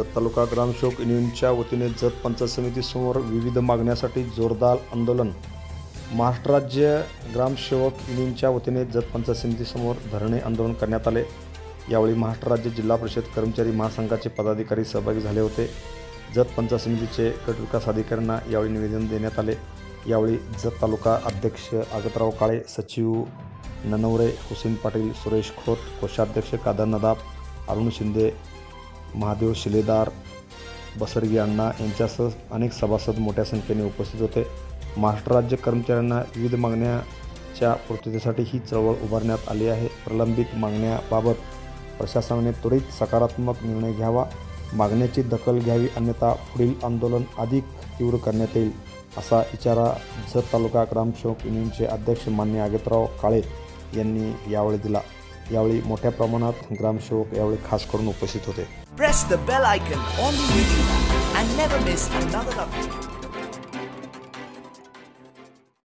जत तालुका ग्रामसेवक युनियनच्या वतीने जत पंचायत समितीसमोर विविध मागण्यासाठी जोरदार आंदोलन। महाराष्ट्र राज्य ग्रामसेवक युनियनच्या वतीने जत पंचायत समितीसमोर धरणे आंदोलन करण्यात आले। यावेळी महाराष्ट्र राज्य जिल्हा परिषद कर्मचारी महासंघाचे पदाधिकारी सहभागी झाले होते। जत पंचायत समितीचे गट विकास अधिकाऱ्यांना यावेळी निवेदन देण्यात आले। यावेळी जत तालुका अध्यक्ष आगतराव काळे, सचिव ननवरे, हुसेन पाटील, सुरेश खोत, कोषाध्यक्ष कादर नदाब, अरुण शिंदे, महादेव शिलेदार, बसरगी अण्णा यांच्यासह अनेक सभासद मोठ्या संख्येने उपस्थित होते। महाराष्ट्र राज्य कर्मचाऱ्यांना विविध मागण्याच्या पूर्ततेसाठी ही चळवळ उभारण्यात आली आहे। प्रलंबित मागण्याबाबत प्रशासनाने त्वरित सकारात्मक निर्णय घ्यावा, मागण्याची दखल घ्यावी, अन्यथा पुढील आंदोलन अधिक तीव्र करण्यात येईल, असा इशारा जत तालुका ग्रामसेवक युनियनचे अध्यक्ष मान्य आगतराव काळे यांनी यावेळी दिला। यावेळी मोठ्या प्रमाणात ग्रामसेवक यावेळी खास करून उपस्थित होते। Press the bell icon on the YouTube and never miss another update.